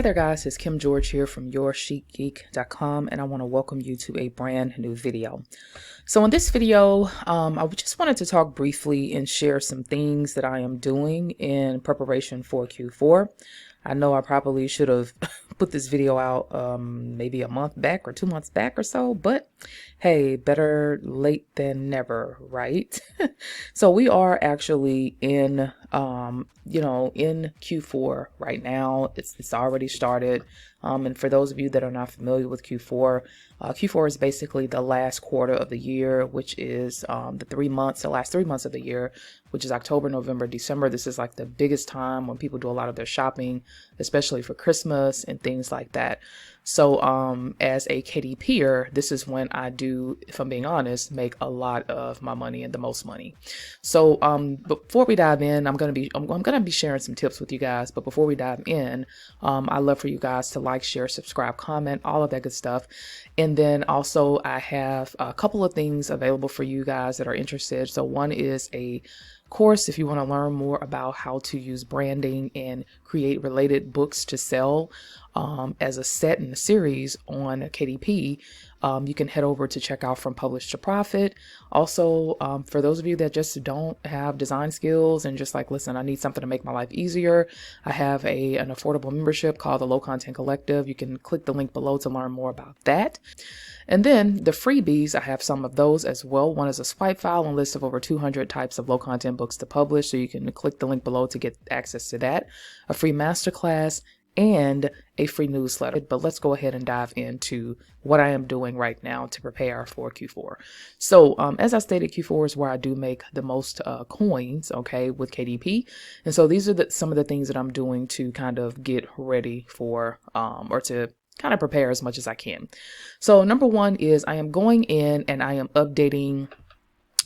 Hey there guys, it's Kim George here from YourChicGeek.com, and I want to welcome you to a brand new video. So in this video, I just wanted to talk briefly and share some things that I am doing in preparation for Q4. I know I probably should have put this video out maybe a month back or 2 months back or so, but hey, better late than never, right? So we are actually in in Q4 right now. It's already started. And for those of you that are not familiar with Q4, Q4 is basically the last quarter of the year, which is the last 3 months of the year, which is October, November, December. This is like the biggest time when people do a lot of their shopping, especially for Christmas and things like that. So as a KDPer, this is when I do, if I'm being honest, make a lot of my money and the most money. So before we dive in, I'm gonna be sharing some tips with you guys. But before we dive in, I'd love for you guys to like, share, subscribe, comment, all of that good stuff. And then also I have a couple of things available for you guys that are interested. So one is a course if you want to learn more about how to use branding and create related books to sell as a set in a series on KDP. You can head over to check out From Publish to Profit. Also, for those of you that just don't have design skills and just like, listen, I need something to make my life easier, I have an affordable membership called the Low Content Collective. You can click the link below to learn more about that. And then the freebies, I have some of those as well. One is a swipe file and list of over 200 types of low content books to publish. So you can click the link below to get access to that, a free masterclass, and a free newsletter. But let's go ahead and dive into what I am doing right now to prepare for Q4. So as I stated, Q4 is where I do make the most coins, okay, with KDP. And so these are some of the things that I'm doing to kind of get ready for or to kind of prepare as much as I can. So number one is I am going in and I am updating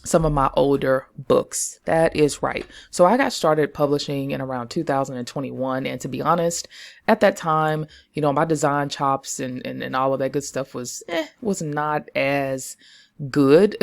some of my older books. That is right. So I got started publishing in around 2021. And to be honest, at that time, you know, my design chops and all of that good stuff was not as good.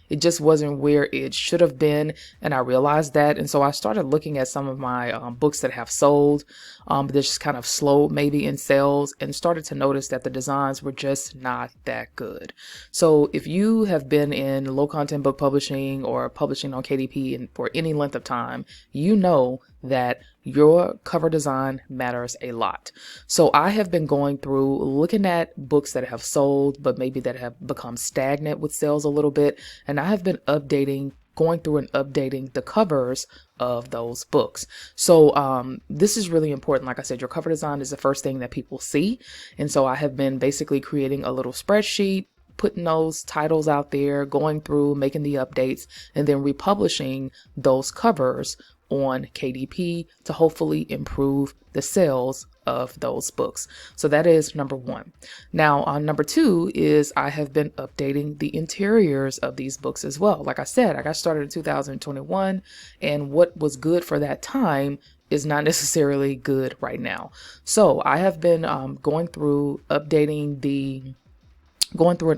It just wasn't where it should have been. And I realized that. And so I started looking at some of my books that have sold, but they're just kind of slow maybe in sales, and started to notice that the designs were just not that good. So if you have been in low content book publishing or publishing on KDP and for any length of time, you know that your cover design matters a lot. So I have been going through looking at books that have sold, but maybe that have become stagnant with sales a little bit. And I have been going through and updating the covers of those books. So this is really important. Like I said, your cover design is the first thing that people see. And so I have been basically creating a little spreadsheet, putting those titles out there, going through, making the updates, and then republishing those covers on KDP to hopefully improve the sales of those books. So that is number one. Now, number two is I have been updating the interiors of these books as well. Like I said, I got started in 2021, and what was good for that time is not necessarily good right now. So I have been going through and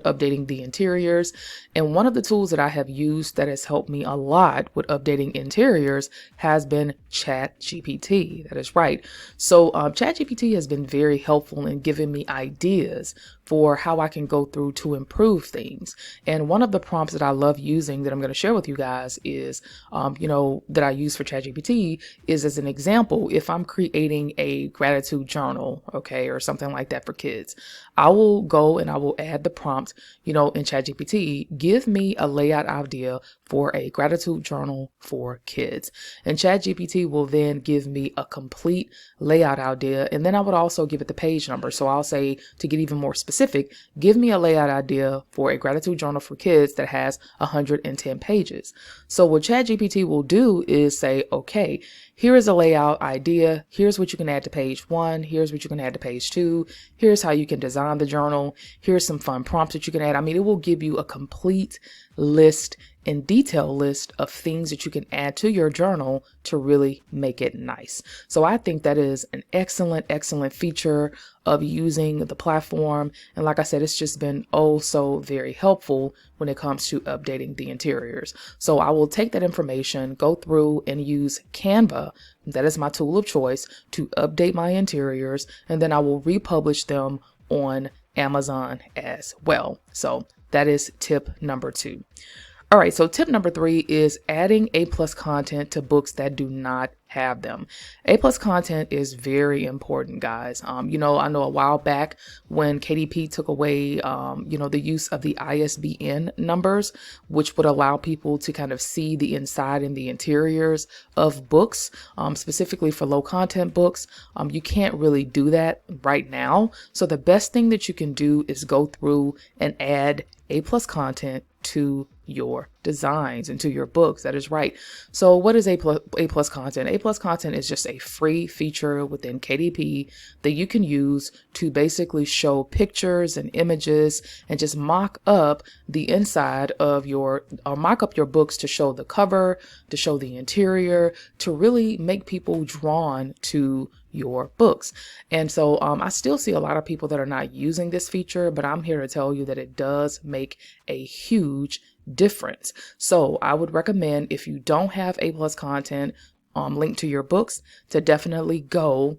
updating the interiors. And one of the tools that I have used that has helped me a lot with updating interiors has been ChatGPT. That is right. So ChatGPT has been very helpful in giving me ideas for how I can go through to improve things. And one of the prompts that I love using that I'm going to share with you guys is, that I use for ChatGPT is as an example, if I'm creating a gratitude journal, okay, or something like that for kids, I will go and I will add the prompt, in ChatGPT, give me a layout idea for a gratitude journal for kids. And ChatGPT will then give me a complete layout idea. And then I would also give it the page number. So I'll say, to get even more specific, give me a layout idea for a gratitude journal for kids that has 110 pages. So what ChatGPT will do is say, okay, here is a layout idea. Here's what you can add to page 1. Here's what you can add to page 2. Here's how you can design the journal. Here's some fun prompts that you can add. I mean, it will give you a complete list and detail list of things that you can add to your journal to really make it nice. So I think that is an excellent, excellent feature of using the platform. And like I said, it's just been oh so very helpful when it comes to updating the interiors. So I will take that information, go through and use Canva, that is my tool of choice, to update my interiors, and then I will republish them on Amazon as well. So that is tip number 2. All right, so tip number 3 is adding A+ content to books that do not have them. A+ content is very important, guys. I know a while back when KDP took away, the use of the ISBN numbers, which would allow people to kind of see the inside and the interiors of books, specifically for low content books. You can't really do that right now. So the best thing that you can do is go through and add A+ content to your designs and to your books. That is right. So what is A+ content? A+ content is just a free feature within KDP that you can use to basically show pictures and images and just mock up the inside of mock up your books to show the cover, to show the interior, to really make people drawn to your books. And so I still see a lot of people that are not using this feature, but I'm here to tell you that it does make a huge difference. So I would recommend, if you don't have A+ content linked to your books, to definitely go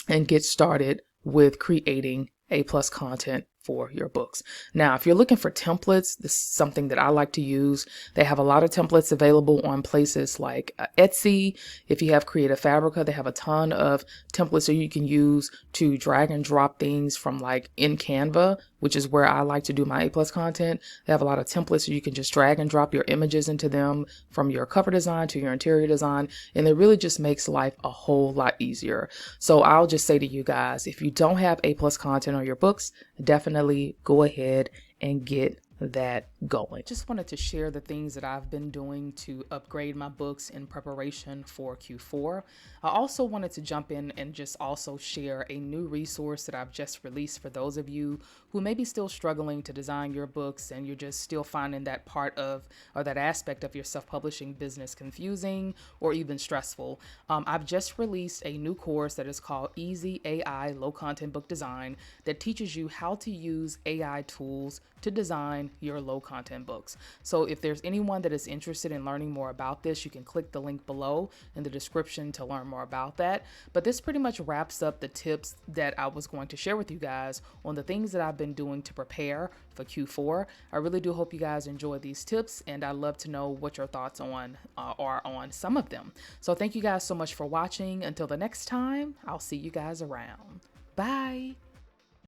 and get started with creating A+ content for your books. Now, if you're looking for templates, this is something that I like to use. They have a lot of templates available on places like Etsy. If you have Creative Fabrica, they have a ton of templates that you can use to drag and drop things from like in Canva, which is where I like to do my A+ content. They have a lot of templates so you can just drag and drop your images into them, from your cover design to your interior design. And it really just makes life a whole lot easier. So I'll just say to you guys, if you don't have A+ content on your books, definitely go ahead and get that going. Just wanted to share the things that I've been doing to upgrade my books in preparation for Q4. I also wanted to jump in and just also share a new resource that I've just released for those of you who may be still struggling to design your books and you're just still finding that part of, or that aspect of your self-publishing business confusing or even stressful. I've just released a new course that is called Easy AI Low Content Book Design that teaches you how to use AI tools to design your low content books. So if there's anyone that is interested in learning more about this, you can click the link below in the description to learn more about that. But this pretty much wraps up the tips that I was going to share with you guys on the things that I've been doing to prepare for Q4. I really do hope you guys enjoy these tips, and I'd love to know what your thoughts are on some of them. So thank you guys so much for watching. Until the next time, I'll see you guys around. Bye.